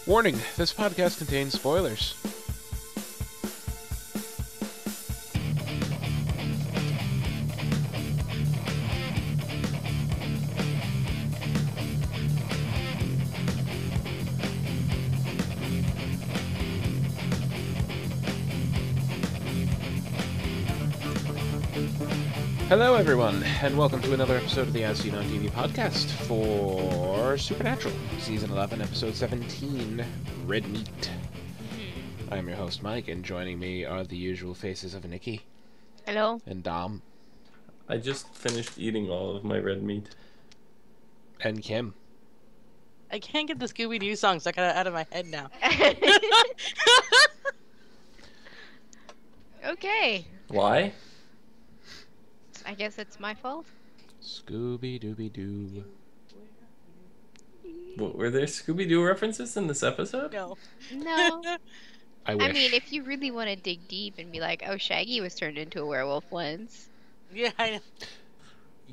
Warning, this podcast contains spoilers. Hello everyone, and welcome to another episode of the ASOTV podcast for Supernatural, Season 11, Episode 17, Red Meat. I'm your host, Mike, and joining me are the usual faces of Nikki. Hello. And Dom. I just finished eating all of my red meat. And Kim. I can't get the Scooby-Doo song stuck out of my head now. Okay. Why? I guess it's my fault. Scooby-Dooby-Doo. Were there Scooby-Doo references in this episode? No. No. I wish. I mean, if you really want to dig deep and be like, oh, Shaggy was turned into a werewolf once. Yeah, I know.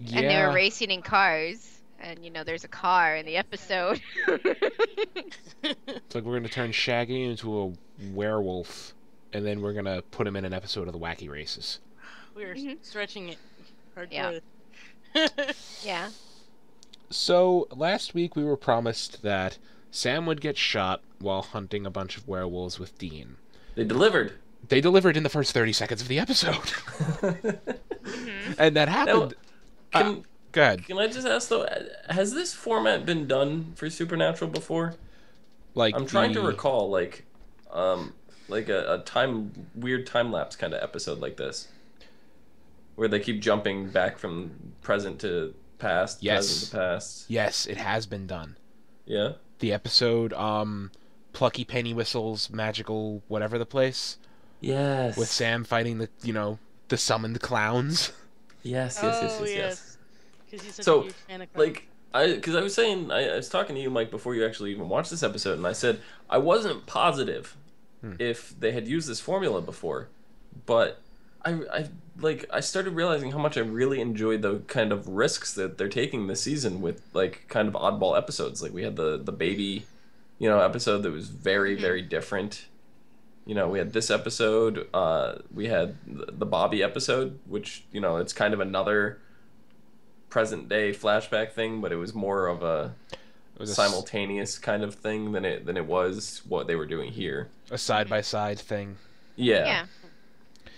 Yeah. And they were racing in cars. And, you know, there's a car in the episode. It's like we're going to turn Shaggy into a werewolf, and then we're going to put him in an episode of the Wacky Races. We were stretching it. Yeah. Yeah. So, last week we were promised that Sam would get shot while hunting a bunch of werewolves with Dean. They delivered. They delivered in the first 30 seconds of the episode. And that happened. Can, Go ahead. can I just ask, though, has this format been done for Supernatural before? Like I'm trying to recall, like a weird time-lapse kind of episode like this. Where they keep jumping back from present to past, present to past. Yes, it has been done. Yeah? The episode, Plucky Penny Whistles, Magical whatever the place. Yes. With Sam fighting the summoned clowns. Yes. 'Cause he's such So, a huge fan of because I was saying, I was talking to you, Mike, before you actually even watched this episode, and I said I wasn't positive if they had used this formula before, but I started realizing how much I really enjoyed the kind of risks that they're taking this season with like kind of oddball episodes. Like we had the baby, episode that was very, very different. We had this episode, we had the Bobby episode, which, it's kind of another present day flashback thing, but it was more of a simultaneous kind of thing than it was what they were doing here. A side-by-side thing. Yeah.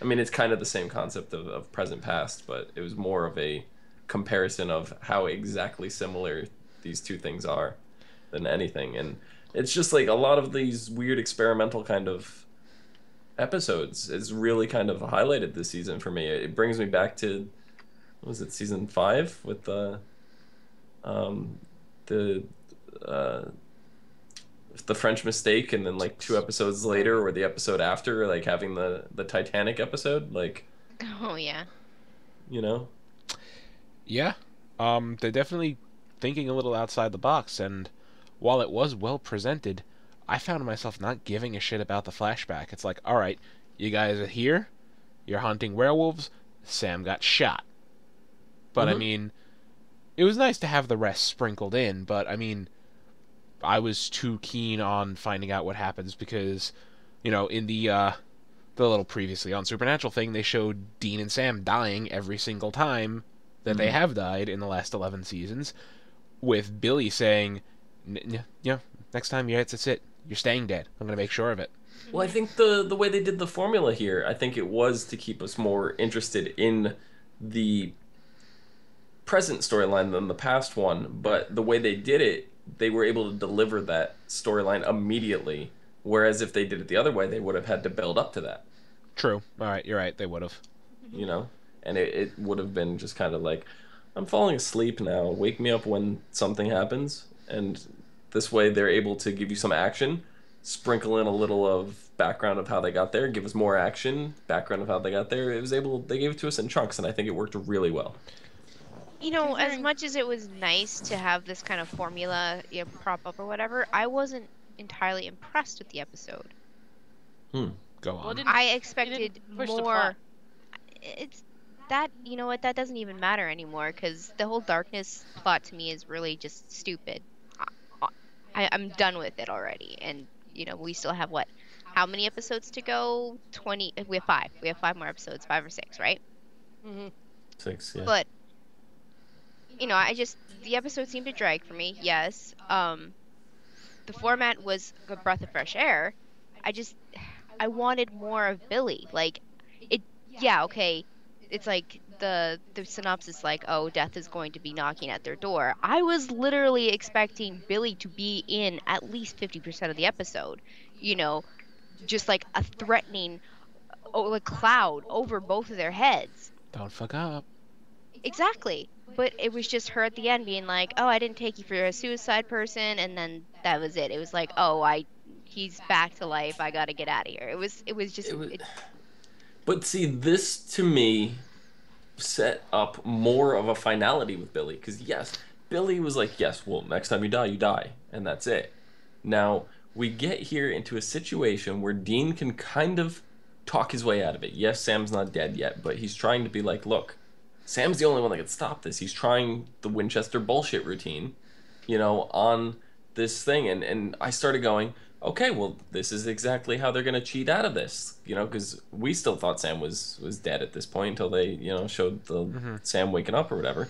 I mean, it's kind of the same concept of present past, but it was more of a comparison of how exactly similar these two things are than anything. And it's just like a lot of these weird experimental kind of episodes is really kind of highlighted this season for me. It brings me back to, what was it, season 5 with the French Mistake, and then like 2 episodes later or the episode after, like having the Titanic episode, like, Oh, yeah. Yeah. They're definitely thinking a little outside the box, and while it was well presented, I found myself not giving a shit about the flashback. It's like, alright, you guys are here, you're hunting werewolves, Sam got shot. But I mean, it was nice to have the rest sprinkled in, but I mean, I was too keen on finding out what happens because, in the little previously on Supernatural thing, they showed Dean and Sam dying every single time that they have died in the last 11 seasons, with Billy saying, next time that's it. You're staying dead. I'm going to make sure of it. Well, I think the way they did the formula here, I think it was to keep us more interested in the present storyline than the past one, but the way they did it, they were able to deliver that storyline immediately, whereas if they did it the other way, they would have had to build up to that. True. All right, you're right. They would have. And it would have been just kind of like, I'm falling asleep now. Wake me up when something happens. And this way they're able to give you some action, sprinkle in a little of background of how they got there, give us more action, background of how they got there. They gave it to us in chunks, and I think it worked really well. As much as it was nice to have this kind of formula prop up or whatever, I wasn't entirely impressed with the episode. Go on. I expected push the more. plot. It's that, that doesn't even matter anymore, because the whole darkness plot to me is really just stupid. I'm done with it already. And we still have what? How many episodes to go? 20. We have 5. We have 5 more episodes, 5 or 6, right? Hmm. 6, yeah. But the episode seemed to drag for me. Yes. The format was a breath of fresh air. I wanted more of Billy. Like it. Yeah. Okay. It's like the synopsis, like, oh, death is going to be knocking at their door. I was literally expecting Billy to be in at least 50% of the episode. You know, just like a threatening, like cloud over both of their heads. Don't fuck up. Exactly. But it was just her at the end being like, "Oh, I didn't take you for a suicide person," and then that was it. It was like, "Oh, he's back to life. I got to get out of here." It was just But see, this to me set up more of a finality with Billy, because yes, Billy was like, yes, well, next time you die, and that's it. Now we get here into a situation where Dean can kind of talk his way out of it. Yes, Sam's not dead yet, but he's trying to be like, look, Sam's the only one that can stop this. He's trying the Winchester bullshit routine, on this thing, and I started going, okay, well, this is exactly how they're gonna cheat out of this, because we still thought Sam was dead at this point until they, showed the Sam waking up or whatever,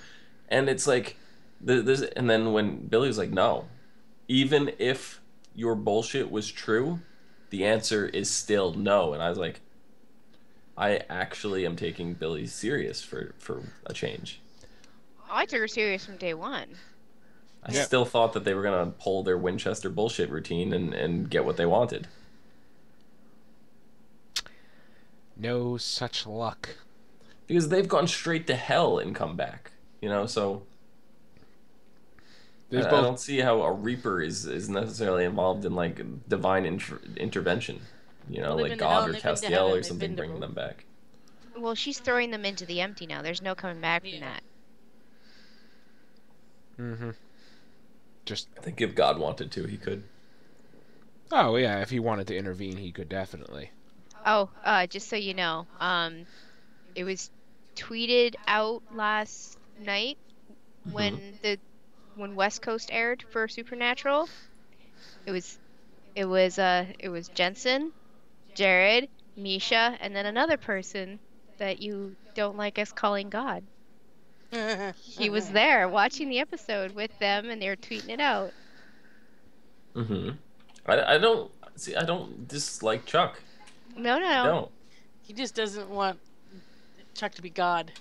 and it's like, and then when Billy was like, no, even if your bullshit was true, the answer is still no, and I was like, I actually am taking Billy serious for a change. I took her serious from day one. I still thought that they were going to pull their Winchester bullshit routine and get what they wanted. No such luck. Because they've gone straight to hell and come back. So I don't see how a Reaper is necessarily involved in, like, divine intervention. Like God or Castiel or something bringing them back. Well, she's throwing them into the empty now. There's no coming back from that. Mm-hmm. I think if God wanted to, he could. Oh, yeah, if he wanted to intervene, he could definitely. Oh, just so you know, it was tweeted out last night when West Coast aired for Supernatural. It was Jensen, Jared, Misha, and then another person that you don't like us calling God. He was there watching the episode with them, and they were tweeting it out. I don't dislike Chuck. No. I don't. He just doesn't want Chuck to be God.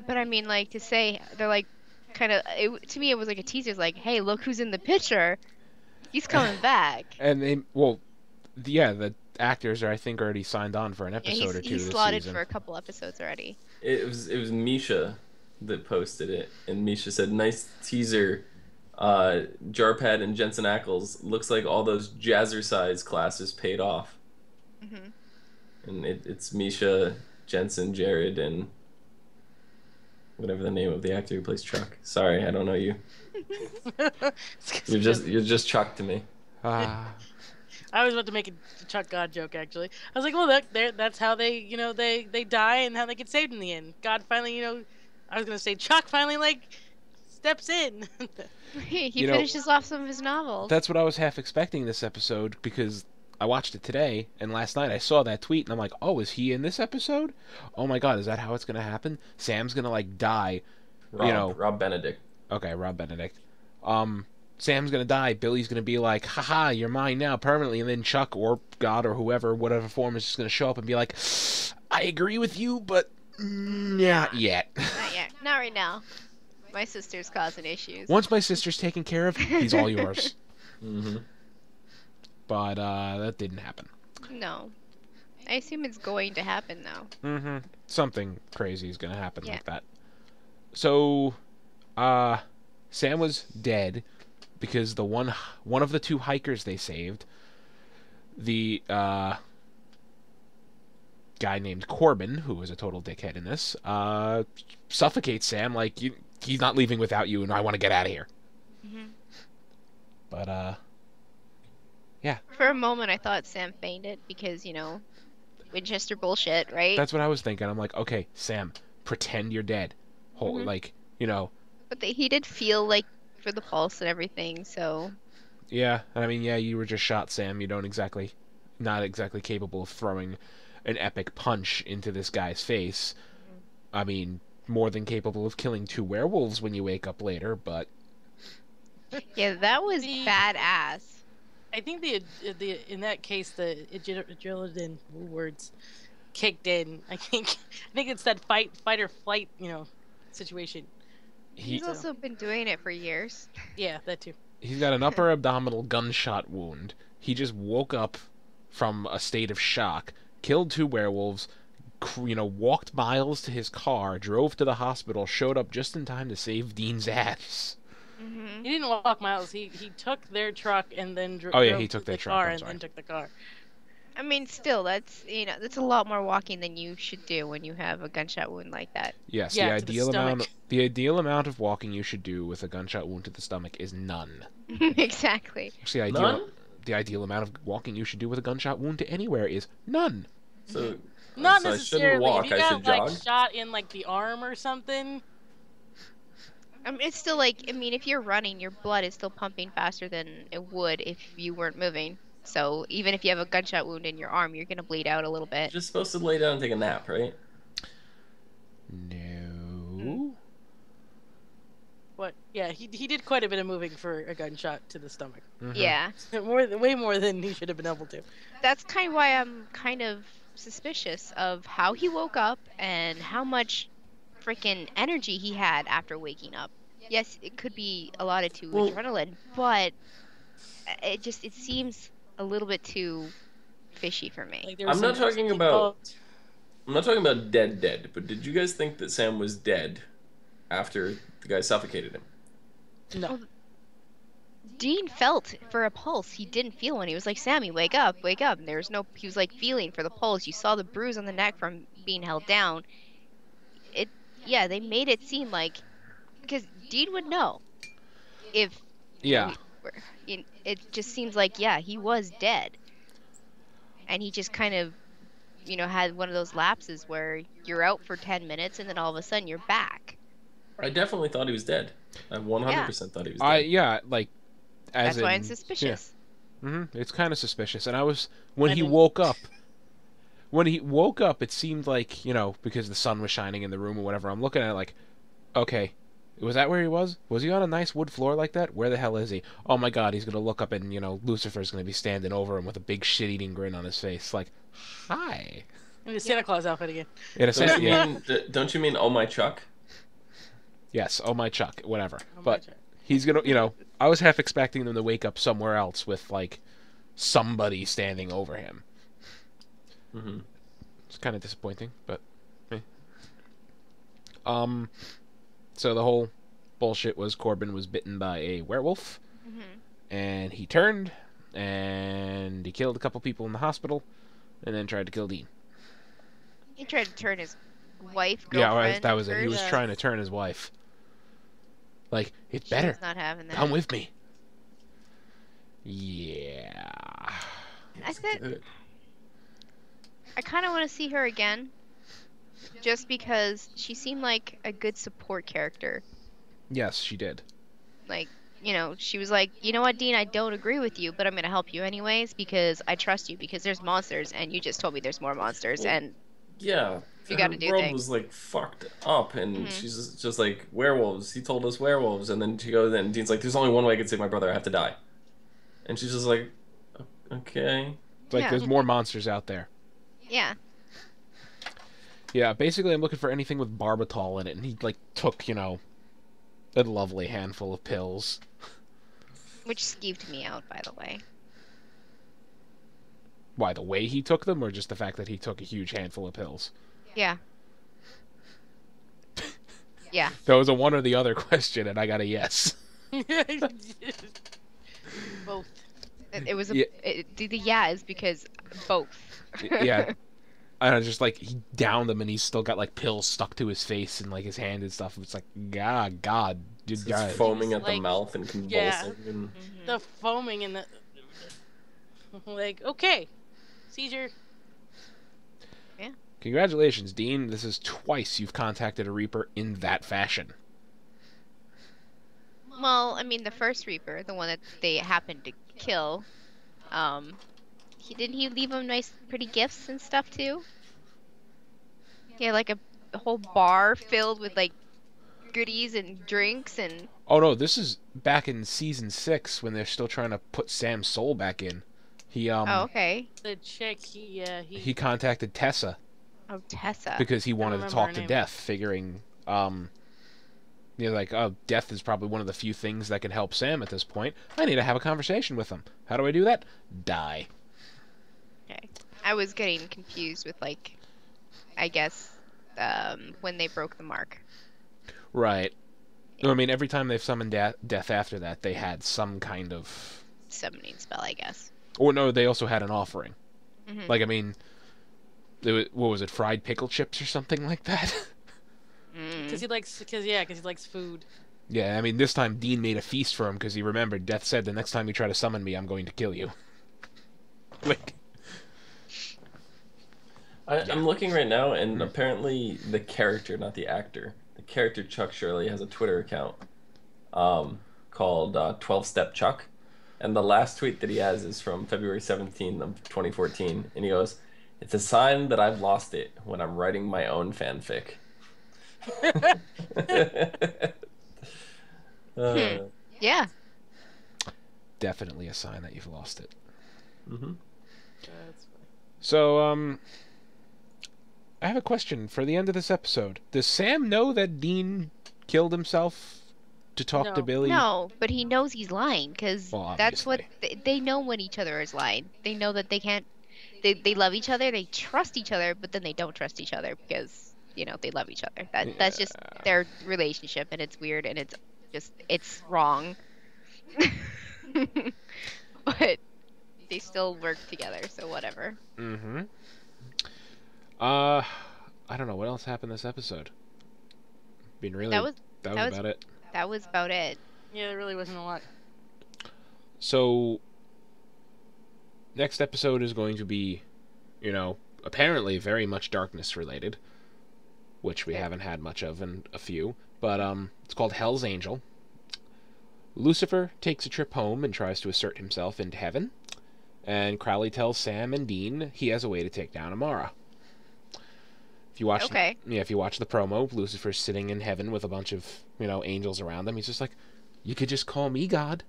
But I mean, like, to say they're like, kind of, to me it was like a teaser. It's like, hey, look who's in the picture. He's coming back. And the actors are, I think, already signed on for an episode or two. He's slotted for a couple episodes already. It was Misha that posted it, and Misha said, "Nice teaser. Jarpad and Jensen Ackles. Looks like all those jazzercise classes paid off." And it's Misha, Jensen, Jared, and whatever the name of the actor who plays Chuck. Sorry, I don't know you. You're just Chuck to me. I was about to make a Chuck God joke, actually. I was like, well, that's how they, they die and how they get saved in the end. God finally, I was going to say Chuck finally, like, steps in. He finishes off some of his novels. That's what I was half expecting this episode, because I watched it today, and last night I saw that tweet, and I'm like, oh, is he in this episode? Oh my god, is that how it's going to happen? Sam's going to, like, die. Rob Benedict. Okay, Rob Benedict. Sam's gonna die. Billy's gonna be like, haha, you're mine now permanently. And then Chuck or God or whoever, whatever form, is just gonna show up and be like, I agree with you, but not yet. Not yet. Not right now. My sister's causing issues. Once my sister's taken care of, he's all yours. But that didn't happen. No. I assume it's going to happen, though. Something crazy is gonna happen like that. So, Sam was dead because the one of the 2 hikers they saved, the guy named Corbin, who was a total dickhead in this, suffocates Sam like, he's not leaving without you, and I want to get out of here. But yeah. For a moment, I thought Sam fainted because Winchester bullshit, right? That's what I was thinking. I'm like, okay, Sam, pretend you're dead. But he did feel like for the pulse and everything, so... Yeah, and I mean, yeah, you were just shot, Sam. You not exactly capable of throwing an epic punch into this guy's face. I mean, more than capable of killing 2 werewolves when you wake up later, but... Yeah, that was The- badass. I think the in that case the adrenaline words kicked in. I think it's that fight or flight, situation. He's So- also been doing it for years. Yeah, that too. He's got an upper abdominal gunshot wound. He just woke up from a state of shock, killed 2 werewolves, walked miles to his car, drove to the hospital, showed up just in time to save Dean's ass. Mm-hmm. He didn't walk miles. He took their truck and then drove. Oh, yeah, he took their the truck, car I'm and sorry. then took the car. I mean, still, that's a lot more walking than you should do when you have a gunshot wound like that. Yes, Yeah, to the stomach. the ideal amount of walking you should do with a gunshot wound to the stomach is none. Exactly. Actually, None? the ideal amount of walking you should do with a gunshot wound to anywhere is none. So, Not so I necessarily. shouldn't walk. If you I got should jog. shot in the arm or something. I mean, it's still if you're running, your blood is still pumping faster than it would if you weren't moving. So even if you have a gunshot wound in your arm, you're gonna bleed out a little You're bit. just supposed to lay down and take a nap, right? No. But yeah, he did quite a bit of moving for a gunshot to the stomach. Mhm. Yeah, Way more than he should have been able to. that's kind of why I'm kind of suspicious of how he woke up and how much freaking energy he had after waking up. Yes, it could be allotted to Well- adrenaline, but it seems a little bit too fishy for me. There was I'm not some- talking about- I'm not talking about dead, but did you guys think that Sam was dead after the guy suffocated him? No. Dean felt for a pulse. He didn't feel one. He was like, Sammy, wake up, wake up. And there was he was like feeling for the pulse. You saw the bruise on the neck from being held down. Yeah, they made it seem like, because Dean would know if, Yeah. it just seems like, yeah, he was dead. And he just kind of, had one of those lapses where you're out for 10 minutes and then all of a sudden you're back. I definitely thought he was dead. I 100% thought he was dead. As That's why I'm in- suspicious. It's kind of suspicious, and when I he didn't- woke up. When he woke up, it seemed like, because the sun was shining in the room or whatever, I'm looking at it like, okay, was that where he was? Was he on a nice wood floor like that? Where the hell is he? Oh my god, he's gonna look up and, Lucifer's gonna be standing over him with a big shit-eating grin on his face. Like, hi. In the Santa Claus outfit again. In a sense, Don't you yeah. mean? Don't you mean? Oh my Chuck. Yes, oh my Chuck, whatever. Oh my But God. he's gonna, I was half expecting them to wake up somewhere else with, somebody standing over him. Mm-hmm. It's kind of disappointing, but... eh. So the whole bullshit was Corbin was bitten by a werewolf, and he turned, and he killed a couple people in the hospital, and then tried to kill Dean. He tried to turn his wife, Yeah, girlfriend. that was it. He was Yeah. trying to turn his wife. Like, it's She better. was not having that. Come with me. Yeah. I said I kind of want to see her again, just because she seemed like a good support character. Yes, she did. Like, she was like, you know what, Dean, I don't agree with you, but I'm gonna help you anyways because I trust you because there's monsters and you just told me there's more monsters Well, and Yeah. You her gotta do world things. was fucked up, and Mhm. she's just like werewolves. He told us werewolves, and then she goes, and Dean's like, "There's only one way I can save my brother. I have to die." And she's just like, "Okay." It's like, Yeah. there's more monsters out there. yeah. Yeah, basically I'm looking for anything with barbitol in it, and he, took, a lovely handful of pills. Which skeeved me out, by the way. Why, the way he took them, or just the fact that he took a huge handful of pills? Yeah. Yeah. That was a one or the other question, and I got a yes. Both. It was Yeah. the yeah is because both. Yeah. I don't know, just, he downed them, and he's still got, pills stuck to his face and, his hand and stuff. It's like, God, dude, It's guys. foaming at the Like, mouth and convulsing. And The foaming and the okay, seizure. Congratulations, Dean. This is twice you've contacted a Reaper in that fashion. Well, Well, I mean, the first Reaper, the one that they happened to kill, didn't he leave him nice, pretty gifts and stuff too? He had like a whole bar filled with like goodies and drinks and. Oh no, this is back in season 6 when they're still trying to put Sam's soul back in. He Oh, okay. The chick, he contacted Tessa Oh, Tessa. because he wanted to remember talk her to name. Death, figuring like, oh, Death is probably one of the few things that can help Sam at this point. I need to have a conversation with him. How do I do that? Die. Okay. I was getting confused with like, I guess, when they broke the mark. Right. I mean, every time they've summoned Death after that, they had some kind of... Summoning spell, I guess. Or no, they also had an offering. Mhm. Like, I mean, what was it, fried pickle chips or something like that? Because he likes food. Yeah, I mean, this time Dean made a feast for him because he remembered Death said, the next time you try to summon me, I'm going to kill you. Like... I'm looking right now, and apparently the character, not the actor, the character Chuck Shirley has a Twitter account called 12-Step Chuck. And the last tweet that he has is from February 17th of 2014. And he goes, "It's a sign that I've lost it when I'm writing my own fanfic." Yeah. Definitely a sign that you've lost it. Mm-hmm. That's funny. So, I have a question for the end of this episode. Does Sam know that Dean killed himself to talk to No. Billy? No, but he knows he's lying because Well, that's what obviously. they know when each other is lying. They know that they can't. They love each other. They trust each other, but then they don't trust each other because they love each other. That's just their relationship, and it's weird, and it's wrong. But they still work together, so whatever. Mm-hmm. I don't know what else happened this episode. Been really. That was about it. That was about it. Yeah, there really wasn't a lot. So, next episode is going to be, apparently very much darkness related, which we haven't had much of in a few. But it's called Hell's Angel. Lucifer takes a trip home and tries to assert himself into heaven, and Crowley tells Sam and Dean he has a way to take down Amara. If you watch, if you watch the promo, Lucifer's sitting in heaven with a bunch of angels around him. He's just like, "You could just call me God,"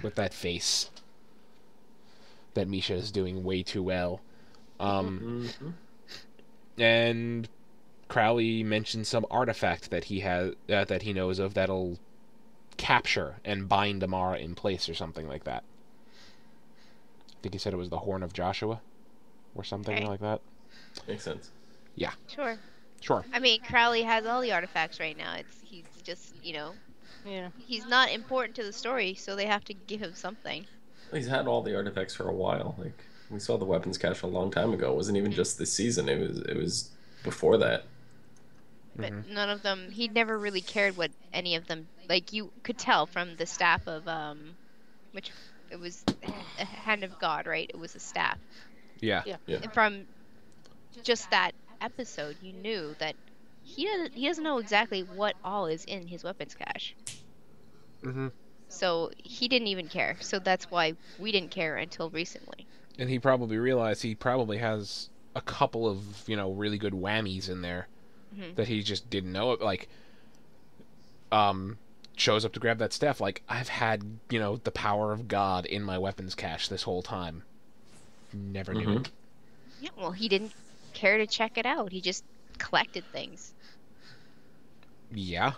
with that face that Misha is doing way too well. And Crowley mentions some artifact that he has that he knows of that'll capture and bind Amara in place or something like that. I think he said it was the Horn of Joshua or something like that. Makes sense. Yeah. Sure. I mean, Crowley has all the artifacts right now. He's just, Yeah. he's not important to the story, so they have to give him something. He's had all the artifacts for a while. Like, we saw the weapons cache a long time ago. It wasn't even just this season. It was before that. But none of them, he never really cared what any of them, like you could tell from the staff of, which it was a hand of God, right? It was a staff. Yeah. And from just that episode, you knew that he doesn't know exactly what all is in his weapons cache. So he didn't even care. So that's why we didn't care until recently. And he probably realized he probably has a couple of, really good whammies in there that he just didn't know. Like, shows up to grab that staff. Like, I've had, the power of God in my weapons cache this whole time. Never knew it. Yeah, well, he didn't care to check it out. He just collected things. Yeah.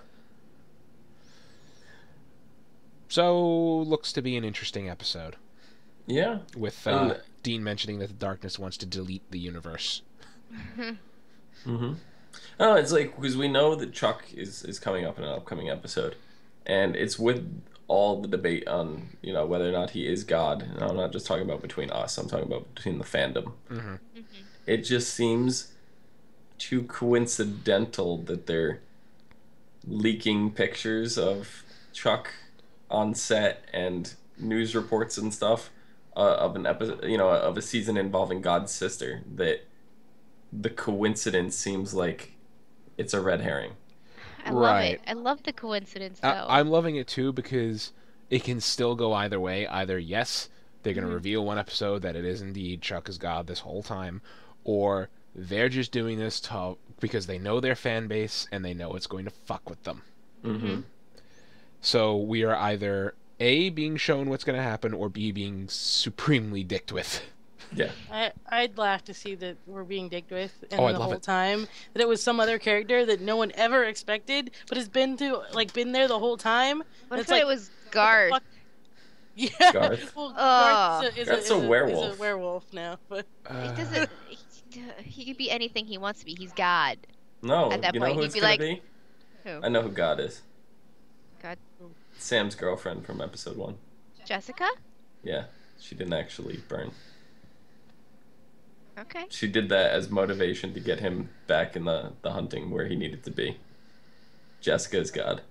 So, looks to be an interesting episode. Yeah. With Dean mentioning that the darkness wants to delete the universe. Oh, it's like, because we know that Chuck is coming up in an upcoming episode, and it's with all the debate on whether or not he is God. And I'm not just talking about between us. I'm talking about between the fandom. It just seems too coincidental that they're leaking pictures of Chuck on set and news reports and stuff of an episode, of a season involving God's sister. That the coincidence seems like it's a red herring. I love Right. it. I love the coincidence, though. I'm loving it too because it can still go either way. Either yes, they're going to reveal one episode that it is indeed Chuck is God this whole time, or they're just doing this because they know their fan base and they know it's going to fuck with them. Mm-hmm. So we are either A, being shown what's going to happen, or B, being supremely dicked with. Yeah. I'd laugh to see that we're being dicked with, and I'd the love whole it. time that it was some other character that no one ever expected, but has been there the whole time. What It's if it was Garth? fuck? Yeah. Garth. Well, Oh. Garth's a werewolf. Is a werewolf now, but It doesn't. He could be anything he wants to be. He's God. No, At that you know point, who he'd it's be gonna like- be? Who? I know who God is. God. Sam's girlfriend from episode 1. Jessica? Yeah, she didn't actually burn. Okay. She did that as motivation to get him back in the hunting where he needed to be. Jessica is God.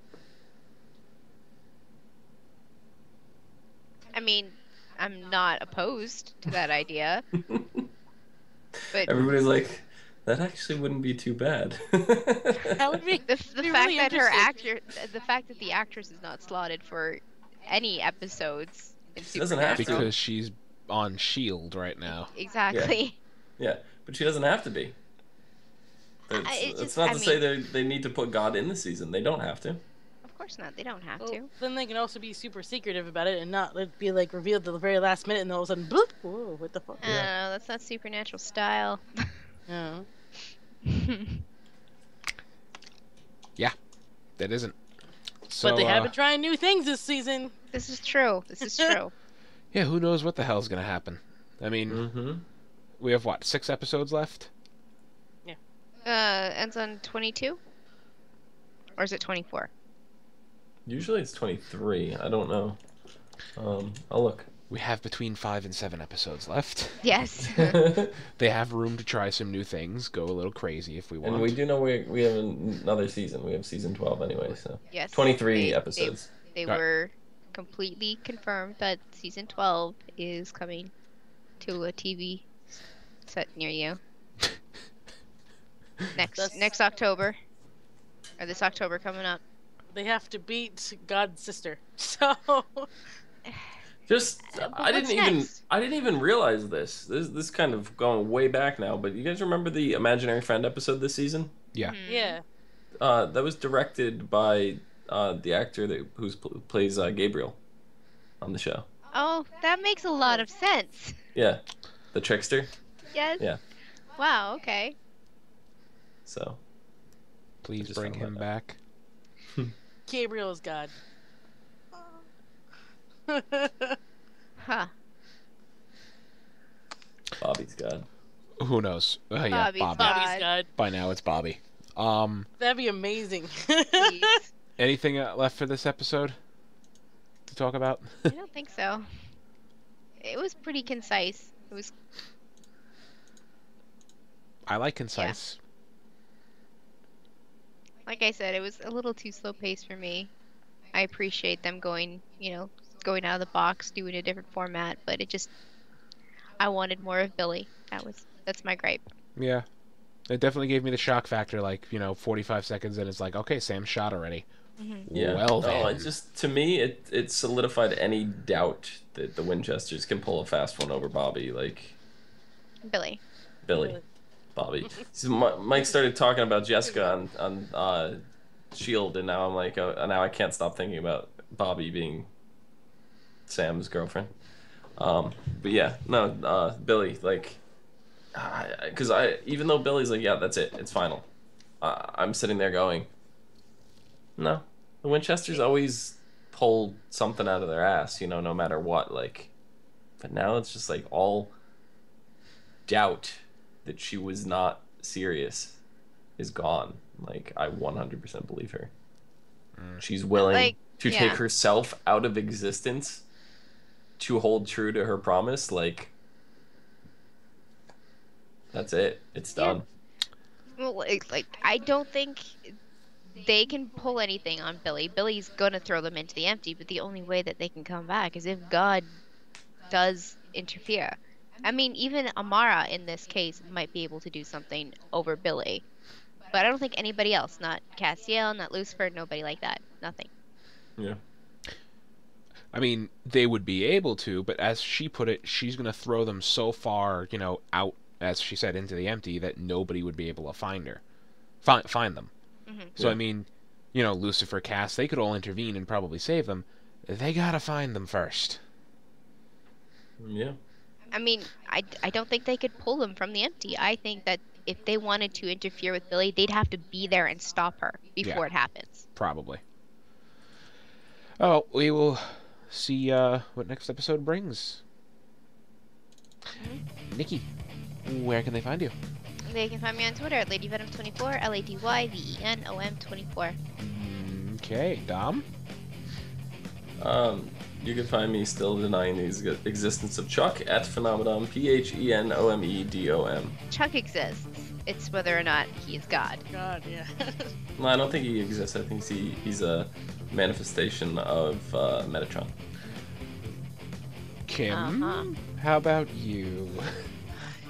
I mean, I'm not opposed to that idea, but Everybody's like, that actually wouldn't be too bad. that would be the be fact really that interesting. the fact that the actress is not slotted for any episodes in She doesn't have to. Supernatural. Because she's on S.H.I.E.L.D. right now. Exactly. Yeah, but she doesn't have to be. It's not to say they need to put God in the season. They don't have to. Of course not. They don't have Well, to. then they can also be super secretive about it and not be revealed at the very last minute, and all of a sudden, bloop! Whoa, what the fuck? That's not Supernatural style. No. That isn't. So, But they have been trying new things this season. This is true. This is true. yeah, who knows what the hell's going to happen? I mean, Mm-hmm. we have, 6 episodes left? Ends on 22? Or is it 24? Usually it's 23. I don't know. I'll look. We have between 5 and 7 episodes left. Yes. They have room to try some new things, go a little crazy if we want. And we do know we have another season. We have season 12 anyway, so. Yes. 23 episodes. They Right. were completely confirmed that season 12 is coming to a TV set near you. Next October. Or this October coming up. They have to beat God's sister. So Just I what's didn't next? even realize this. This kind of going way back now, but you guys remember the Imaginary Friend episode this season? Yeah. yeah, That was directed by the actor who plays Gabriel on the show. Oh, that makes a lot of sense. Yeah, the trickster. Yes. Yeah. Wow, okay. So Please just bring found him that back. Gabriel is God. Huh. Bobby's God. Who knows? Yeah, Bobby's Bobby. God. Bobby's God. By now it's Bobby. That'd be amazing. Please. Anything left for this episode to talk about? I don't think so. It was pretty concise. It was I like concise. like I said, it was a little too slow paced for me. I appreciate them going out of the box, doing a different format, but I wanted more of Billy. That's my gripe. Yeah. It definitely gave me the shock factor, 45 seconds and it's like, okay, Sam's shot already. Yeah. Well then. Oh, it just to me it solidified any doubt that the Winchesters can pull a fast one over Bobby, like Billy. Bobby. So Mike started talking about Jessica on Shield, and now I'm like, now I can't stop thinking about Bobby being Sam's girlfriend. But yeah, no, Billy, because even though Billy's like, yeah, that's it, it's final. I'm sitting there going, no, the Winchesters always pull something out of their ass, no matter what, but now it's just all doubt that she was not serious is gone. I 100% believe her. She's willing to take herself out of existence to hold true to her promise. That's it. It's done. Well, I don't think they can pull anything on Billy. Billy's gonna throw them into the empty, but the only way that they can come back is if God does interfere. I mean, even Amara in this case might be able to do something over Billy, But I don't think anybody else, not Castiel, not Lucifer, nobody like that. Nothing. Yeah. I mean, they would be able to, but as she put it, she's going to throw them so far, out, as she said, into the empty that nobody would be able to find her. Find them. Mm-hmm. So, Yeah. I mean, Lucifer, Cass, they could all intervene and probably save them. They gotta find them first. Yeah. I mean, I don't think they could pull them from the empty. I think that if they wanted to interfere with Billy, they'd have to be there and stop her before it happens. Probably. Oh, we will see what next episode brings. Nikki, where can they find you? They can find me on Twitter at LadyVenom24, LadyVenom24. Okay, Dom? You can find me still denying the existence of Chuck at Phenomenon, Phenomedom. Chuck exists. It's whether or not he is God. God, yeah. No, I don't think he exists. I think he's a manifestation of Metatron. Kim? Uh-huh. How about you?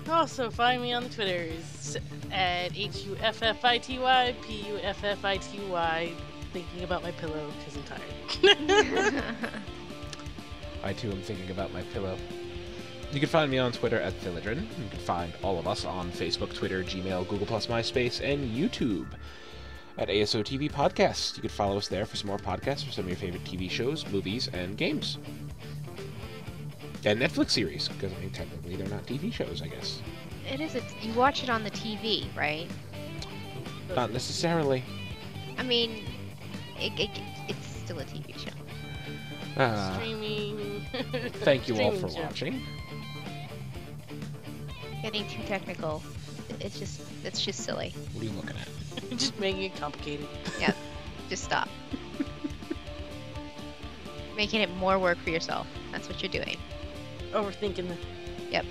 Also, find me on the Twitters at HUFFITY, PUFFITY, thinking about my pillow because I'm tired. I too am thinking about my pillow. You can find me on Twitter at Philidrin. You can find all of us on Facebook, Twitter, Gmail, Google+, MySpace, and YouTube at ASOTV Podcast. You can follow us there for some more podcasts for some of your favorite TV shows, movies, and games. And Netflix series, because I mean, technically they're not TV shows, I guess. It is. You watch it on the TV, right? Not necessarily. I mean, it's still a TV show. Streaming. Thank you all for Streaming show. watching. Getting too technical. It's just silly. What are you looking at? Just making it complicated. Yeah. Just stop. Making it more work for yourself. That's what you're doing. Overthinking the Yep.